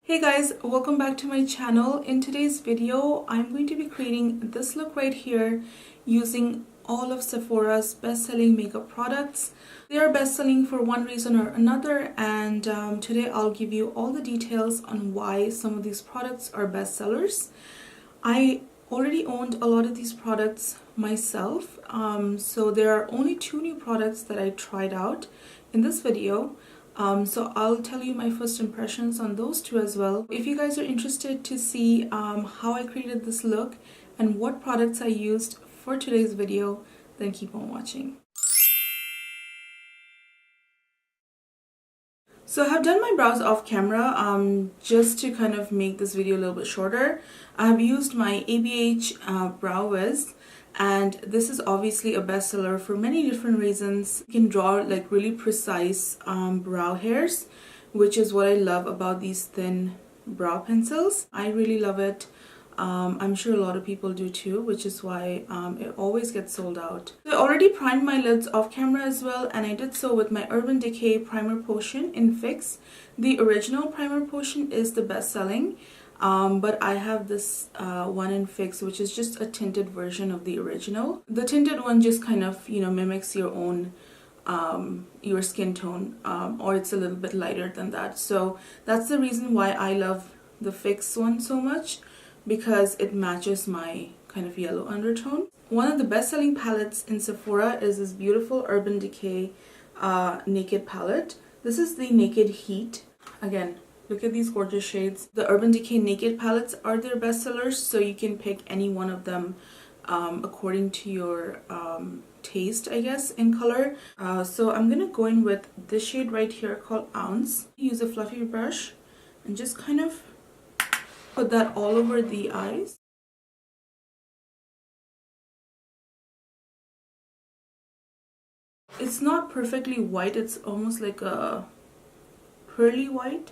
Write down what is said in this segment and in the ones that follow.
Hey guys, welcome back to my channel. In today's video, I'm going to be creating this look right here using all of Sephora's best-selling makeup products. They are best-selling for one reason or another, and today I'll give you all the details on why some of these products are bestsellers. I already owned a lot of these products myself, so there are only 2 new products that I tried out in this video. So I'll tell you my first impressions on those 2 as well. If you guys are interested to see how I created this look and what products I used for today's video, then keep on watching. So I have done my brows off camera just to kind of make this video a little bit shorter. I have used my ABH Brow Wiz, and this is obviously a bestseller for many different reasons. You can draw like really precise brow hairs, which is what I love about these thin brow pencils. I really love it. I'm sure a lot of people do too, which is why it always gets sold out. So I already primed my lids off camera as well, and I did so with my Urban Decay Primer Potion in Fix. The original primer potion is the best selling, but I have this one in Fix, which is just a tinted version of the original. The tinted one just kind of, mimics your own your skin tone, or it's a little bit lighter than that. So that's the reason why I love the Fix one so much, because it matches my kind of yellow undertone. One of the best-selling palettes in Sephora is this beautiful Urban Decay Naked palette. This is the Naked Heat. Again, look at these gorgeous shades. The Urban Decay Naked palettes are their bestsellers, so you can pick any one of them according to your taste, I guess, in color. So I'm gonna go in with this shade right here called Ounce. Use a fluffy brush and just kind of put that all over the eyes. It's not perfectly white, it's almost like a pearly white.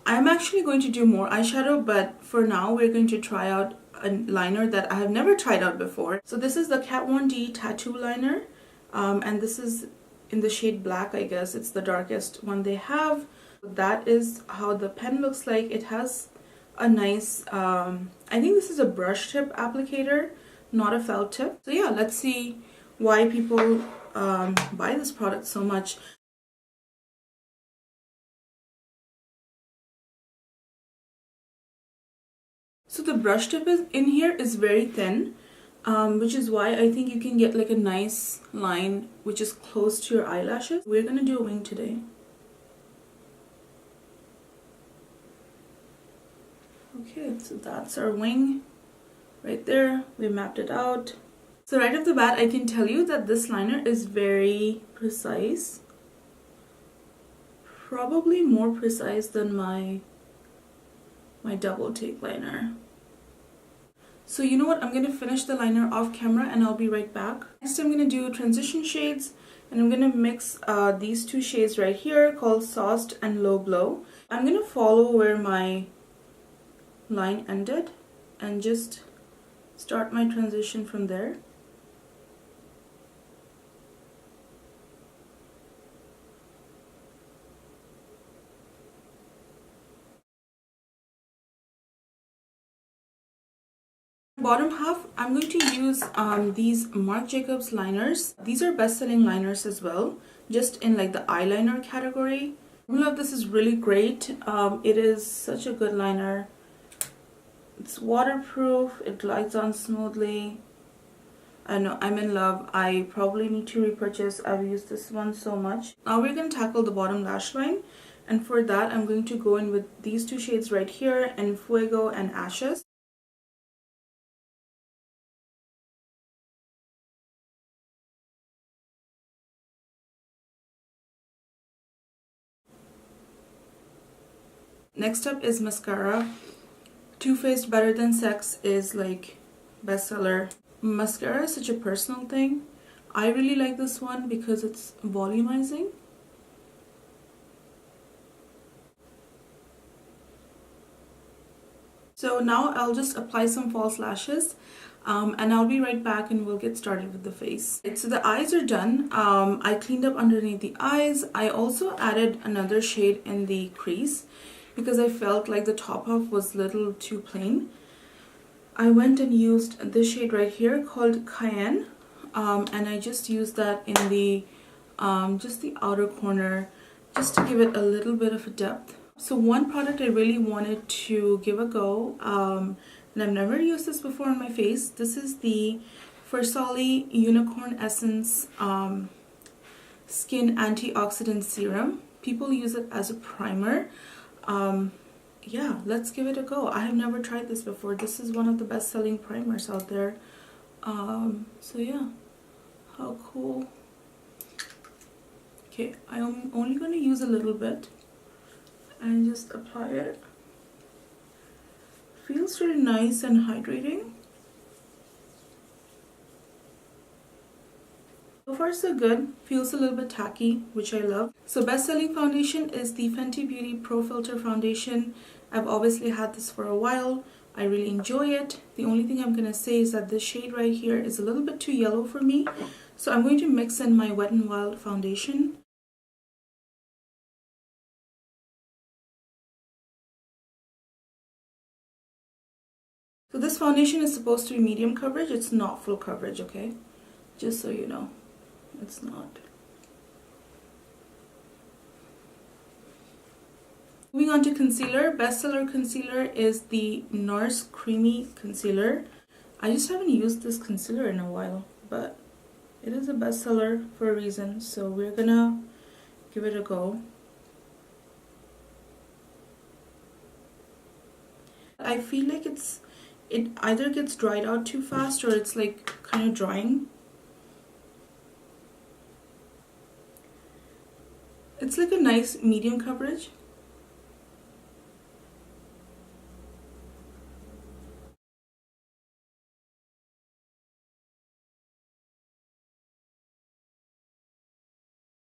I'm actually going to do more eyeshadow, but for now we're going to try out a liner that I have never tried out before. So this is the KatVonD Tattoo Liner, and this is in the shade Black, I guess. It's the darkest one they have. That is how the pen looks like. It has a nice, I think this is a brush tip applicator, not a felt tip. So yeah, let's see why people buy this product so much. So the brush tip in here is very thin, which is why I think you can get like a nice line which is close to your eyelashes. We're gonna do a wing today. Okay, so that's our wing right there. We mapped it out. So right off the bat, I can tell you that this liner is very precise. Probably more precise than my double take liner. So you know what, I'm going to finish the liner off camera and I'll be right back. Next I'm going to do transition shades, and I'm going to mix these 2 shades right here called Sauced and Low Glow. I'm going to follow where my line ended and just start my transition from there. Bottom half, I'm going to use these Marc Jacobs liners. These are best-selling liners as well, just in like the eyeliner category. I love this, is really great. It is such a good liner. It's waterproof, it glides on smoothly. I know, I'm in love. I probably need to repurchase. I've used this one so much. Now we're going to tackle the bottom lash line, and for that I'm going to go in with these 2 shades right here, and Fuego and Ashes. Next up is mascara. Too Faced Better Than Sex is like bestseller. Mascara is such a personal thing. I really like this one because it's volumizing. So So now I'll just apply some false lashes and I'll be right back and we'll get started with the face. So the eyes are done. I cleaned up underneath the eyes. I also added another shade in the crease because I felt like the top half was a little too plain. I went and used this shade right here called Cayenne, and I just used that in the just the outer corner just to give it a little bit of a depth. So one product I really wanted to give a go, and I've never used this before on my face. This is the Farsali Unicorn Essence Skin Antioxidant Serum. People use it as a primer. Yeah, let's give it a go. I have never tried this before. This is one of the best-selling primers out there. So yeah, how cool. Okay, I'm only going to use a little bit and just apply it. Feels really nice and hydrating. So far so good. Feels a little bit tacky, which I love. So best-selling foundation is the Fenty Beauty Pro Filtr foundation. I've obviously had this for a while. I really enjoy it. The only thing I'm going to say is that this shade right here is a little bit too yellow for me. So I'm going to mix in my Wet n Wild foundation. So this foundation is supposed to be medium coverage. It's not full coverage, okay? Just so you know. It's not. Moving on to concealer. Bestseller concealer is the Nars Creamy Concealer. I just haven't used this concealer in a while, but it is a bestseller for a reason, so we're gonna give it a go. I feel like it either gets dried out too fast or it's like kind of drying. It's like a nice medium coverage.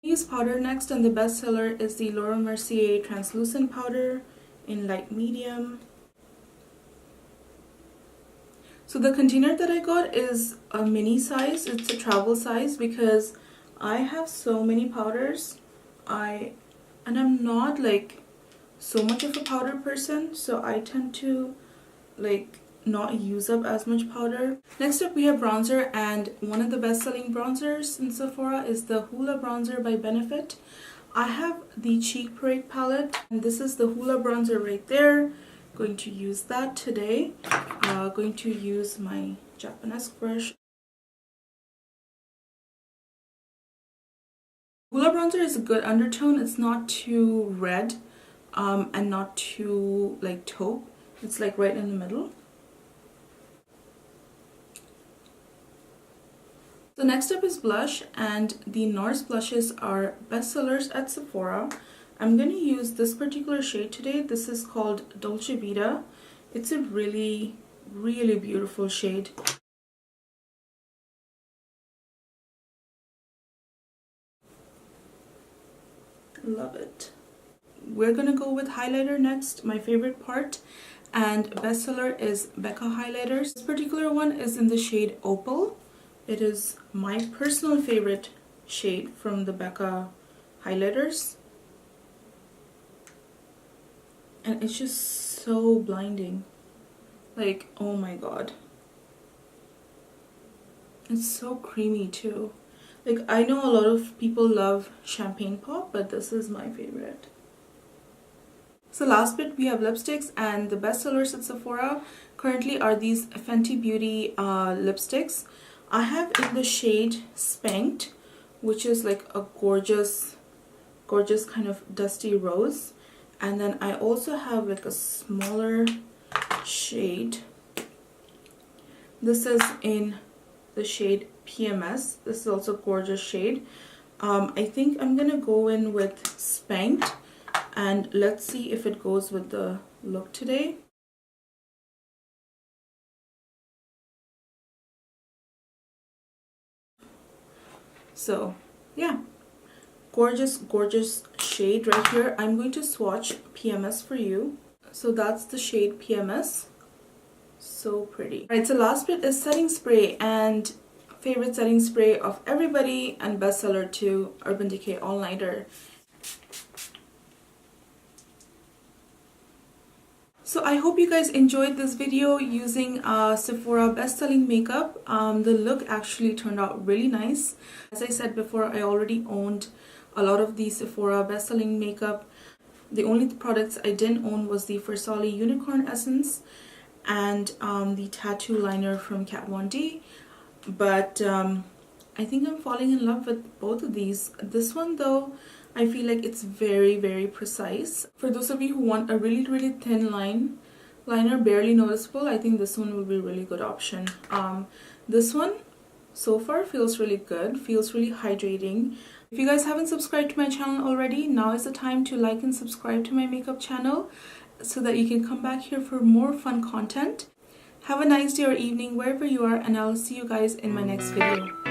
Use powder next, and the bestseller is the Laura Mercier translucent powder in light medium. So the container that I got is a mini size. It's a travel size because I have so many powders. And I'm not like so much of a powder person, so I tend to like not use up as much powder. Next up we have bronzer, and one of the best-selling bronzers in Sephora is the Hoola bronzer by Benefit. I have the Cheek Parade palette, and this is the Hoola bronzer right there. Going to use that today. Going to use my Japanese brush. Hoola bronzer is a good undertone. It's not too red and not too like taupe. It's like right in the middle. So next up is blush, and the Nars blushes are bestsellers at Sephora. I'm going to use this particular shade today. This is called Dolce Vita. It's a really, really beautiful shade. Love it. We're gonna go with highlighter next, my favorite part, and bestseller is Becca highlighters. This particular one is in the shade Opal. It is my personal favorite shade from the Becca highlighters, and it's just so blinding. Like, oh my god, it's so creamy too. Like, I know a lot of people love champagne pop, but this is my favorite. So last bit, we have lipsticks, and the best sellers at Sephora currently are these Fenty Beauty lipsticks. I have in the shade Spanked, which is like a gorgeous kind of dusty rose. And then I also have like a smaller shade. This is in the shade PMS. This is also a gorgeous shade. I think I'm gonna go in with Spanked, and let's see if it goes with the look today. So yeah, gorgeous shade right here. I'm going to swatch PMS for you. So that's the shade PMS. So pretty. Alright, so last bit is setting spray, and favorite setting spray of everybody and bestseller too, Urban Decay All Nighter. So I hope you guys enjoyed this video using Sephora Best Selling makeup. The look actually turned out really nice. As I said before, I already owned a lot of the Sephora Best Selling makeup. The only products I didn't own was the Farsali Unicorn Essence and the tattoo liner from KatVonD. But I think I'm falling in love with both of these. This one though, I feel like it's very precise. For those of you who want a really thin liner, barely noticeable, I think this one will be a really good option. This one so far feels really good, feels really hydrating. If you guys haven't subscribed to my channel already, now is the time to like and subscribe to my makeup channel so that you can come back here for more fun content. Have a nice day or evening wherever you are, and I'll see you guys in my next video.